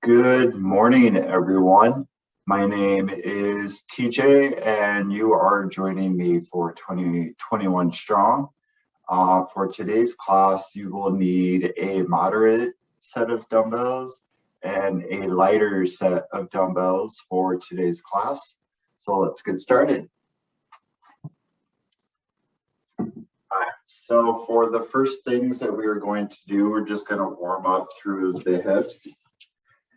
Good morning, everyone. My name is TJ, and you are joining me for 2021 Strong. For today's class, you will need a moderate set of dumbbells and a lighter set of dumbbells for today's class. So let's get started. All right, so for the first things that we are going to do, we're just going to warm up through the hips.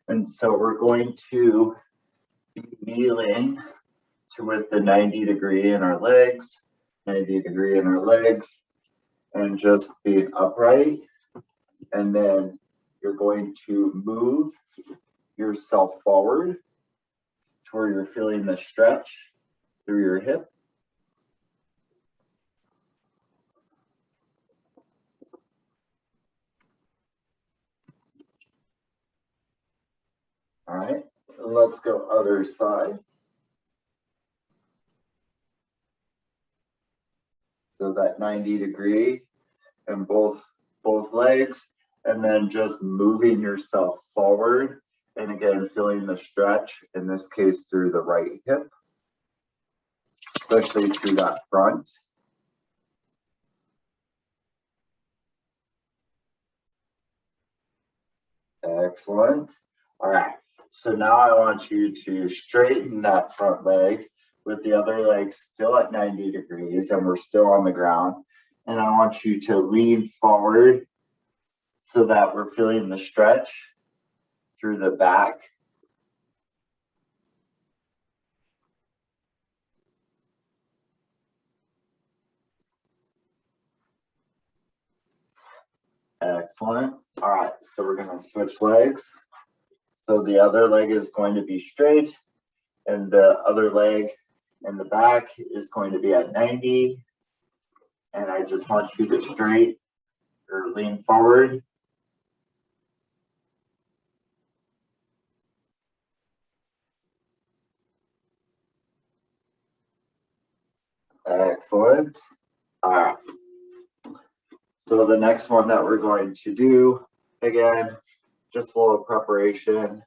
And so we're going to be kneeling with the 90 degree in our legs, 90 degree in our legs, and just being upright. And then you're going to move yourself forward to where you're feeling the stretch through your hip. All right, let's go other side. So that 90 degree and both legs, and then just moving yourself forward. And again, feeling the stretch, in this case, through the right hip, especially through that front. Excellent. All right, so now I want you to straighten that front leg with the other leg still at 90 degrees, and we're still on the ground. And I want you to lean forward so that we're feeling the stretch through the back. Excellent. All right, so we're going to switch legs. So the other leg is going to be straight, and the other leg in the back is going to be at 90. And I just want you to straight or lean forward. Excellent. All right. So the next one that we're going to do, again, just a little preparation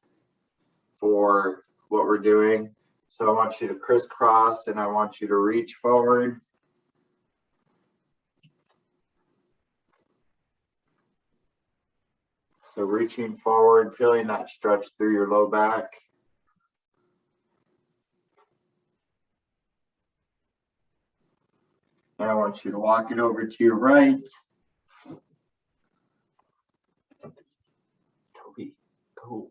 for what we're doing. So I want you to crisscross and I want you to reach forward. So reaching forward, feeling that stretch through your low back. And I want you to walk it over to your right. Toby, go.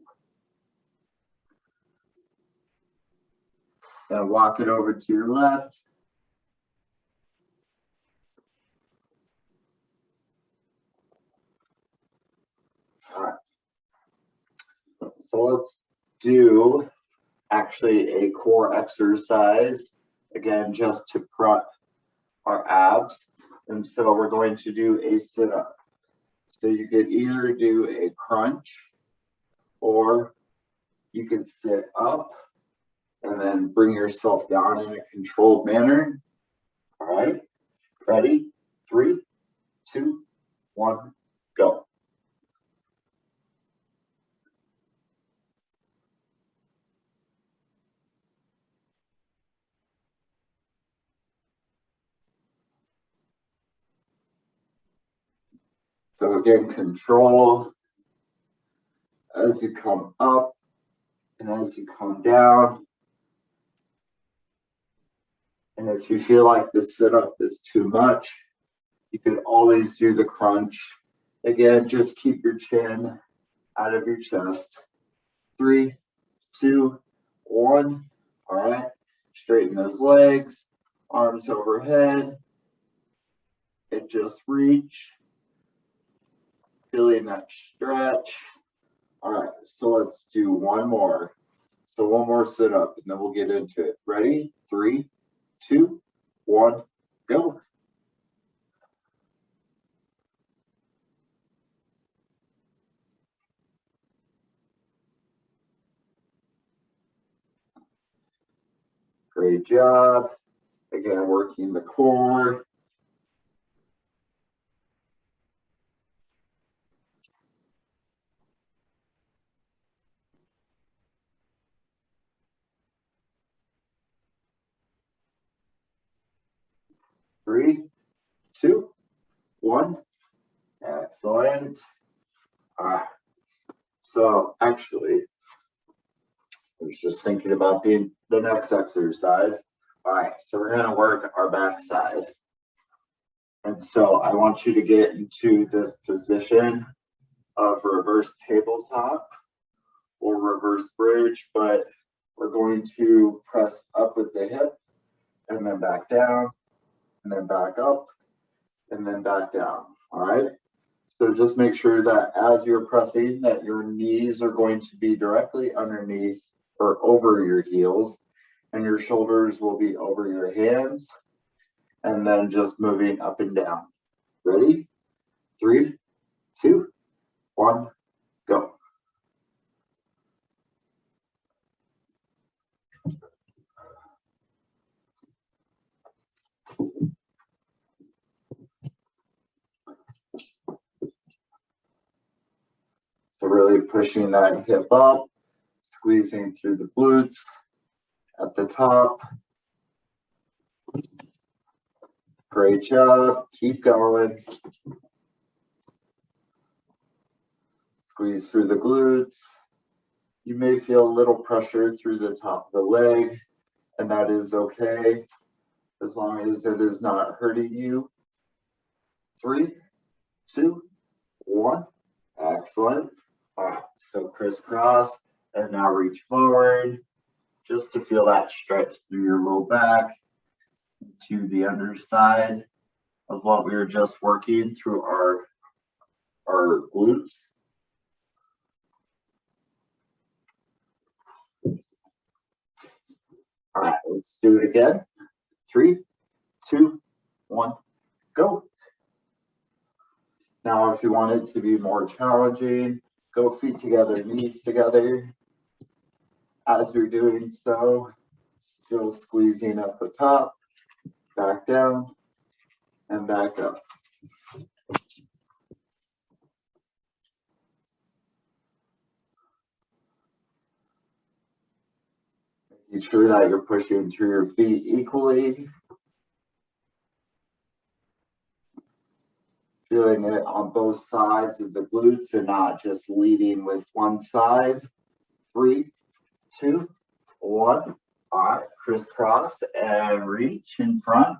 And walk it over to your left. All right. So let's do actually a core exercise, again, just to prep our abs. And so we're going to do a sit-up. So you could either do a crunch, or you could sit up and then bring yourself down in a controlled manner. All right, ready? 3, 2, 1, go. So again, control as you come up and as you come down. And if you feel like the sit-up is too much, you can always do the crunch. Again, just keep your chin out of your chest. 3, 2, 1. All right. Straighten those legs, arms overhead, and just reach. Feeling that stretch. All right, so let's do one more. So one more sit up, and then we'll get into it. Ready? 3, 2, 1, go. Great job. Again, working the core. 3, 2, 1. Excellent. All right. So actually, I was just thinking about the next exercise. All right, so we're going to work our back side. And so I want you to get into this position of reverse tabletop or reverse bridge, but we're going to press up with the hip and then back down and then back up and then back down. All right. So just make sure that as you're pressing that your knees are going to be directly underneath or over your heels and your shoulders will be over your hands and then just moving up and down. Ready? 3, 2, 1, go. So really pushing that hip up, squeezing through the glutes at the top. Great job. Keep going. Squeeze through the glutes. You may feel a little pressure through the top of the leg, and that is okay as long as it is not hurting you. 3, 2, 1. Excellent. All right, so crisscross, and now reach forward just to feel that stretch through your low back to the underside of what we were just working through our glutes. All right, let's do it again. 3, 2, 1, go. Now, if you want it to be more challenging, go feet together, knees together. As you're doing so, still squeezing up the top, back down, and back up. Making sure that you're pushing through your feet equally. Feeling it on both sides of the glutes and not just leading with one side. 3, 2, 1. All right, crisscross and reach in front.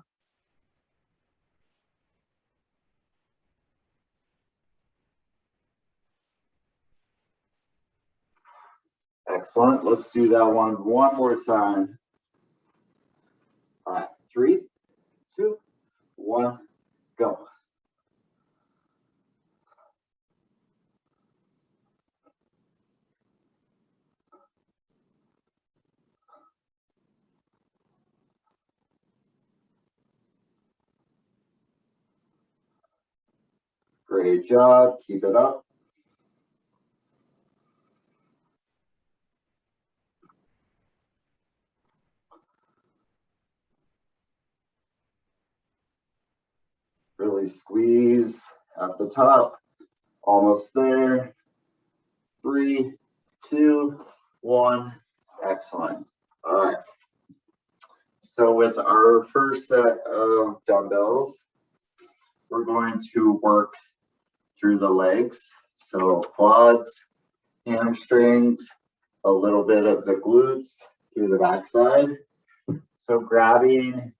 Excellent. Let's do that one more time. All right, 3, 2, 1, go. Great job. Keep it up. Really squeeze at the top. Almost there. 3, 2, 1. Excellent. All right. So with our first set of dumbbells, we're going to work through the legs. So quads, hamstrings, a little bit of the glutes through the backside. So grabbing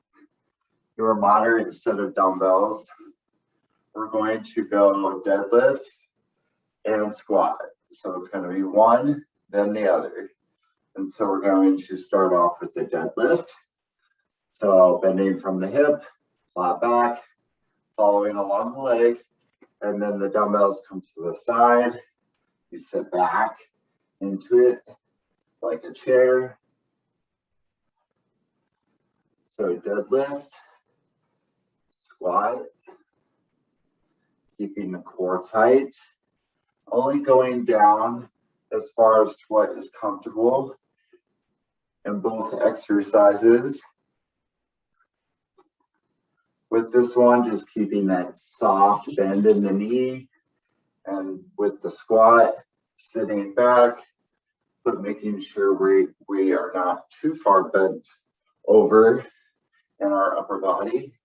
your moderate set of dumbbells, we're going to go deadlift and squat. So it's going to be one, then the other. And so we're going to start off with the deadlift. So bending from the hip, flat back, following along the leg, and then the dumbbells come to the side. You sit back into it like a chair. So deadlift, squat, keeping the core tight, only going down as far as to what is comfortable in both exercises. With this one, just keeping that soft bend in the knee, and with the squat, sitting back, but making sure we are not too far bent over in our upper body.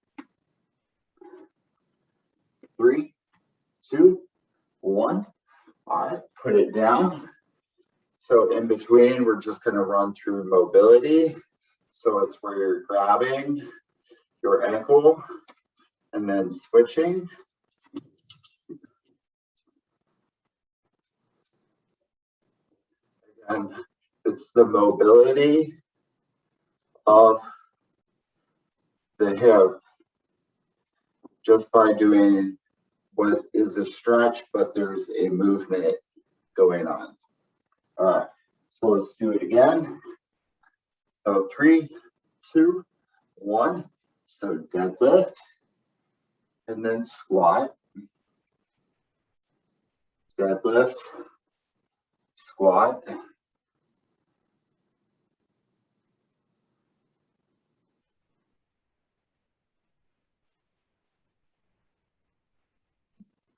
3, 2, 1. All right, put it down. So in between, we're just going to run through mobility. So it's where you're grabbing your ankle and then switching. And it's the mobility of the hip just by doing what is a stretch, but there's a movement going on. All right, so let's do it again. So 3, 2, 1. So deadlift and then squat, deadlift, squat.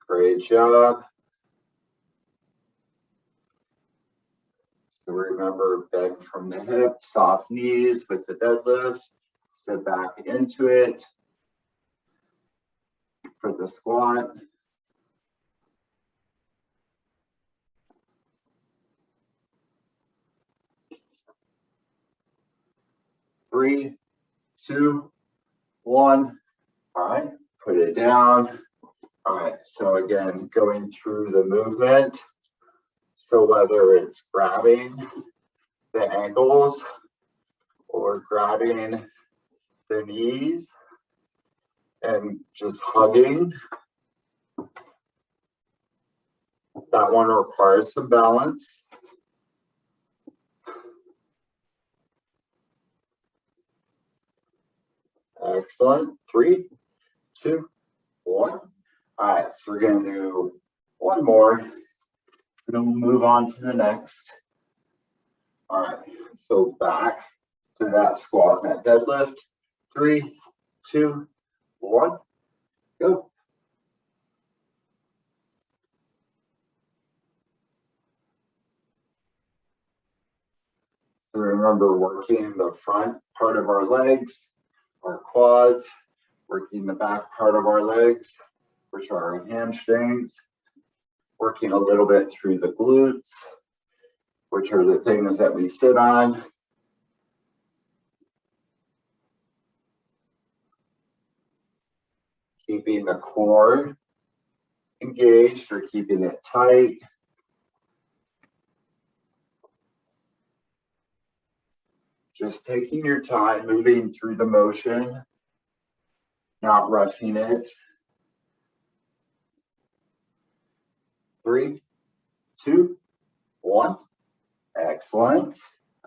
Great job. So remember, bend from the hip, soft knees with the deadlift, sit back into it for the squat. Three, 2, 1. All right, put it down. All right, so again, going through the movement. So whether it's grabbing the ankles or grabbing the knees and just hugging, that one requires some balance. Excellent. 3, 2, 1. All right, so we're going to do one more, and then we'll move on to the next. All right, so back to that squat, that deadlift. 3, 2, 1, go. So remember, working the front part of our legs, our quads, working the back part of our legs, which are our hamstrings, working a little bit through the glutes, which are the things that we sit on. Keeping the core engaged or keeping it tight. Just taking your time, moving through the motion, not rushing it. 3, 2, 1. Excellent.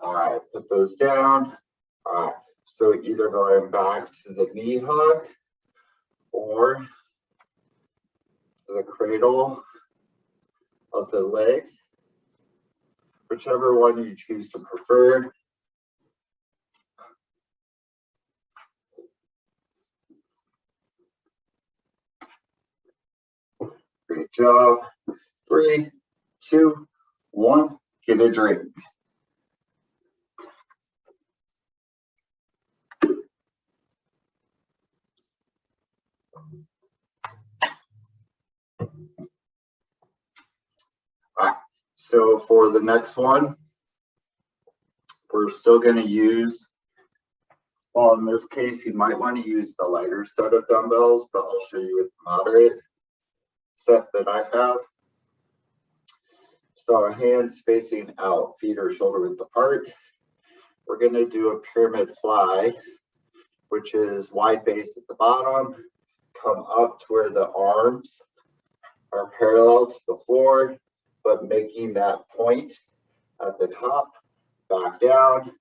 All right, put those down. All right, so either going back to the knee hug or to the cradle of the leg, whichever one you choose to prefer. Great job. 3, 2, 1. Get a drink. All right, so for the next one, we're still going to use, well, in this case, you might want to use the lighter set of dumbbells, but I'll show you with the moderate set that I have. So hands facing out, feet are shoulder width apart. We're going to do a pyramid fly, which is wide base at the bottom, come up to where the arms are parallel to the floor, but making that point at the top, back down,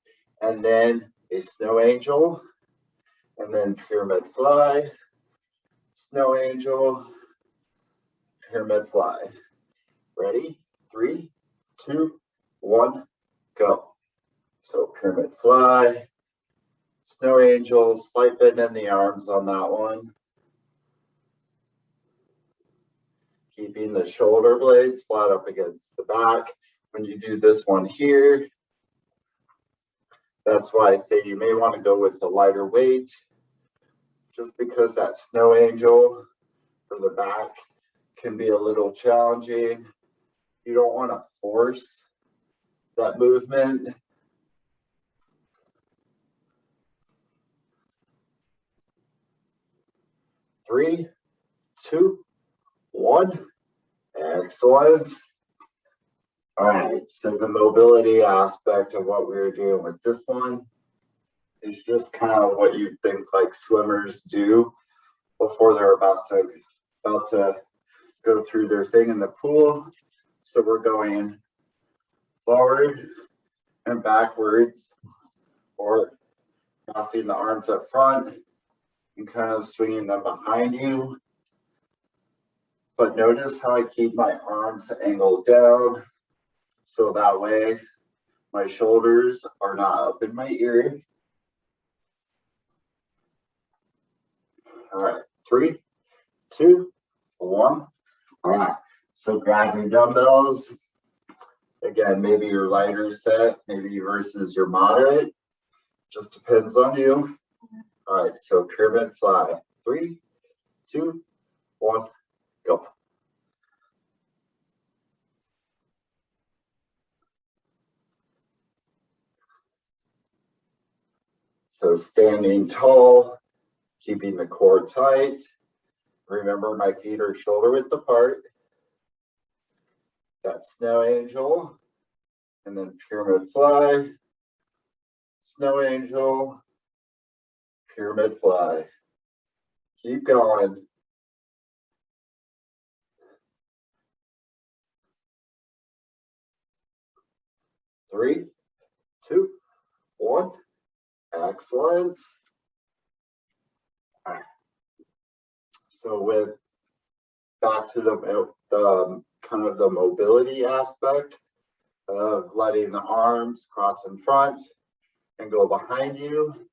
and then a snow angel, and then pyramid fly, snow angel, pyramid fly. Ready? 3, 2, 1, go. So pyramid fly, snow angel, slight bend in the arms on that one. Keeping the shoulder blades flat up against the back. When you do this one here, that's why I say you may want to go with the lighter weight, just because that snow angel for the back can be a little challenging. You don't want to force that movement. Three, two, one. Excellent. All right, so the mobility aspect of what we were doing with this one is just kind of what you think like swimmers do before they're about to go through their thing in the pool. So we're going forward and backwards, or passing the arms up front and kind of swinging them behind you. But notice how I keep my arms angled down, so that way my shoulders are not up in my ear. All right, 3, 2, 1. All right, so grab your dumbbells. Again, maybe your lighter set, maybe versus your moderate. Just depends on you. All right, so pyramid fly. 3, 2, 1, go. So standing tall, keeping the core tight. Remember, my feet are shoulder width apart. That snow angel, and then pyramid fly, snow angel, pyramid fly. Keep going. Three, two, one. Excellent. All right. So with back to the kind of the mobility aspect of letting the arms cross in front and go behind you.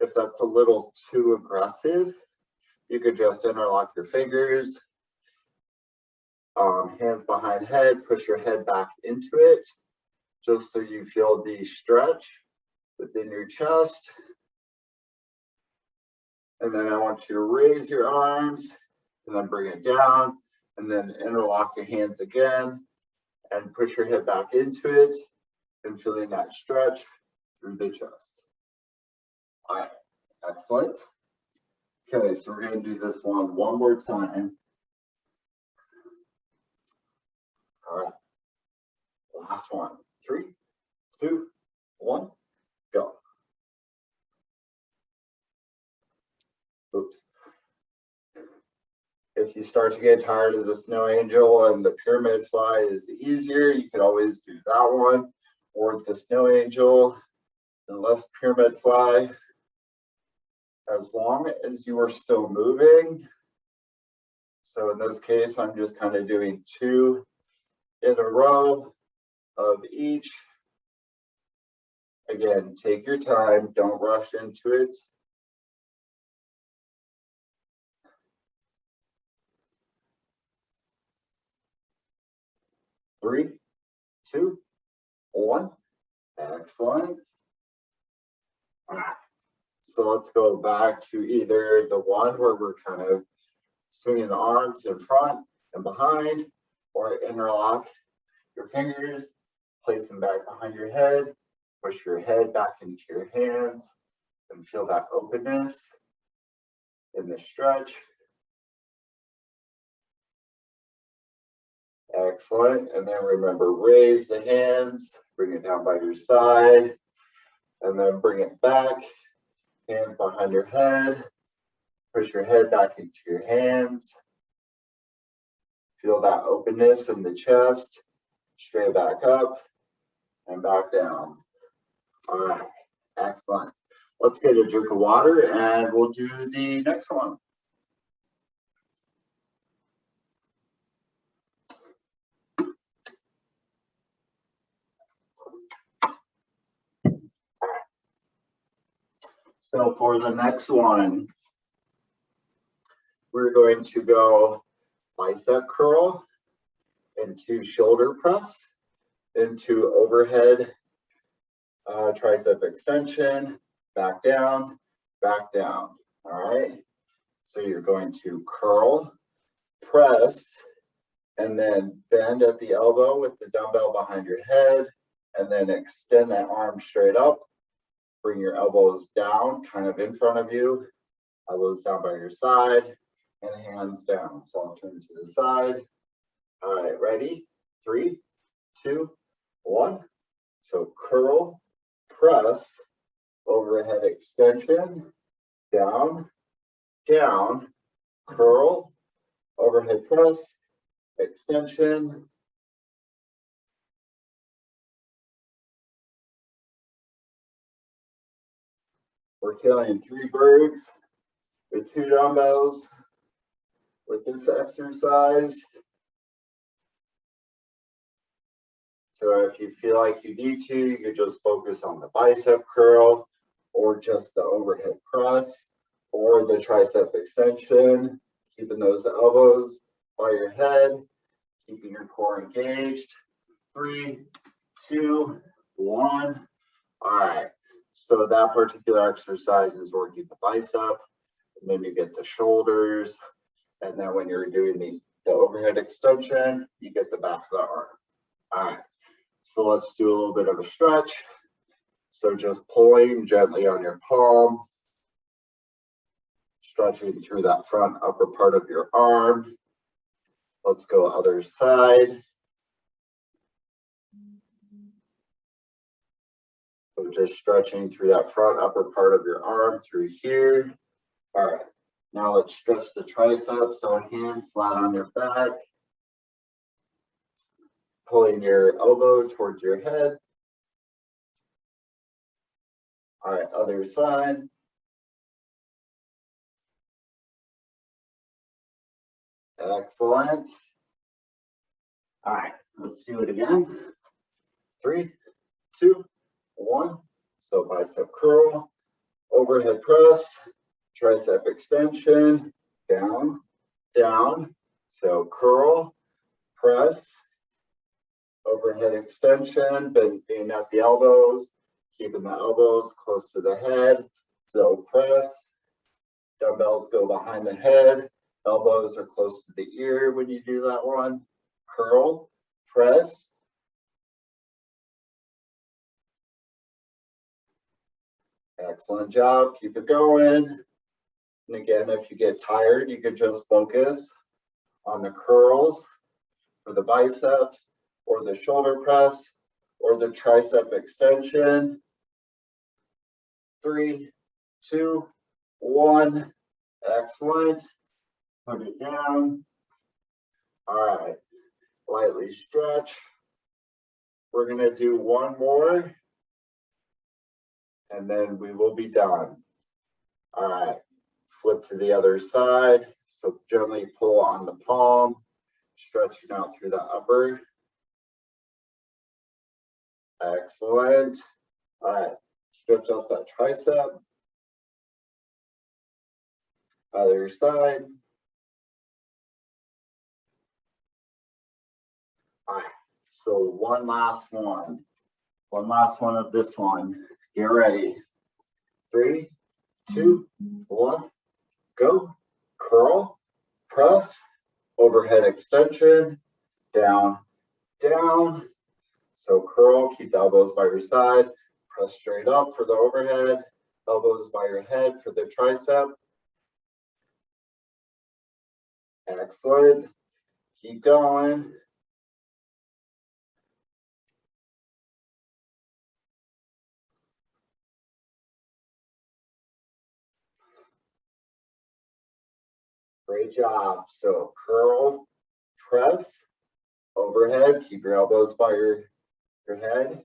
If that's a little too aggressive, you could just interlock your fingers, hands behind head, push your head back into it, just so you feel the stretch within your chest. And then I want you to raise your arms and then bring it down, and then interlock your hands again and push your head back into it and feeling that stretch through the chest. All right, excellent. Okay, so we're going to do this one more time. All right, last one. 3, 2, 1, go. Oops. If you start to get tired of the snow angel and the pyramid fly is easier, you could always do that one, or the snow angel and less pyramid fly. As long as you are still moving. So in this case, I'm just kind of doing 2 in a row of each. Again, take your time, don't rush into it. Three, 2, 1. Excellent. All right. So let's go back to either the one where we're kind of swinging the arms in front and behind, or interlock your fingers, place them back behind your head, push your head back into your hands, and feel that openness in the stretch. Excellent. And then remember, raise the hands, bring it down by your side, and then bring it back, hands behind your head, push your head back into your hands. Feel that openness in the chest, straight back up and back down. All right, excellent. Let's get a drink of water and we'll do the next one. So for the next one, we're going to go bicep curl into shoulder press, into overhead tricep extension, back down, back down. All right. So you're going to curl press, and then bend at the elbow with the dumbbell behind your head, and then extend that arm straight up. Bring your elbows down, kind of in front of you, elbows down by your side, and hands down. So I'll turn to the side. All right, ready? 3, 2, 1. So curl, press, overhead extension, down, down, curl, overhead press, extension. We're killing 3 birds with 2 dumbbells with this exercise. So if you feel like you need to, you could just focus on the bicep curl or just the overhead press or the tricep extension, keeping those elbows by your head, keeping your core engaged. 3, 2, 1. All right. So that particular exercise is working the bicep, and then you get the shoulders, and then when you're doing the overhead extension, you get the back of the arm. All right. So let's do a little bit of a stretch. So just pulling gently on your palm, stretching through that front upper part of your arm. Let's go other side. So just stretching through that front upper part of your arm through here. All right, now let's stretch the triceps. So hand flat on your back, pulling your elbow towards your head. All right, other side. Excellent. All right, let's do it again. 3, 2, 1. So bicep curl, overhead press, tricep extension, down, down. So curl, press, overhead extension, bending at the elbows, keeping the elbows close to the head. So press, dumbbells go behind the head, elbows are close to the ear when you do that one. Curl, press. Excellent job, keep it going. And again, if you get tired, you could just focus on the curls for the biceps or the shoulder press or the tricep extension. 3, 2, 1. Excellent. Put it down. All right, lightly stretch. We're going to do one more, and then we will be done. All right, flip to the other side. So gently pull on the palm, stretching out through the upper. Excellent. All right, stretch out that tricep. Other side. All right, so one last one. One last one of this one. Get ready. 3, 2, 1, go. Curl, press, overhead extension, down, down. So curl, keep the elbows by your side, press straight up for the overhead, elbows by your head for the tricep. Excellent. Keep going. Great job. So curl, press, overhead, keep your elbows by your head.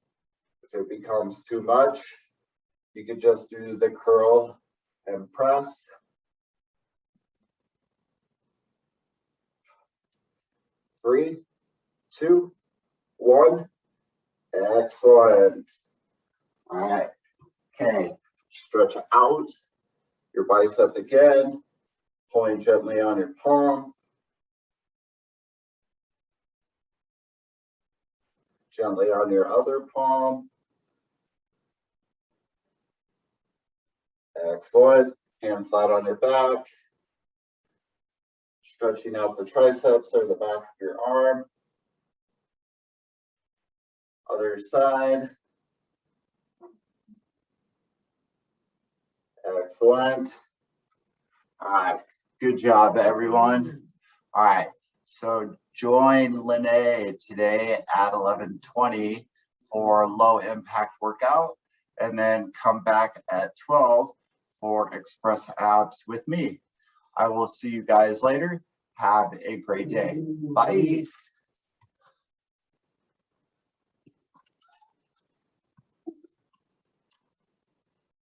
If it becomes too much, you could just do the curl and press. 3, 2, 1. Excellent. All right. Okay. Stretch out your bicep again, pulling gently on your palm. Gently on your other palm. Excellent. Hand flat on your back. stretching out the triceps or the back of your arm. Other side. Excellent. All right, good job, everyone. All right, so join Lene today at 11:20 for low impact workout, and then come back at 12 for express abs with me. I will see you guys later. Have a great day. Bye.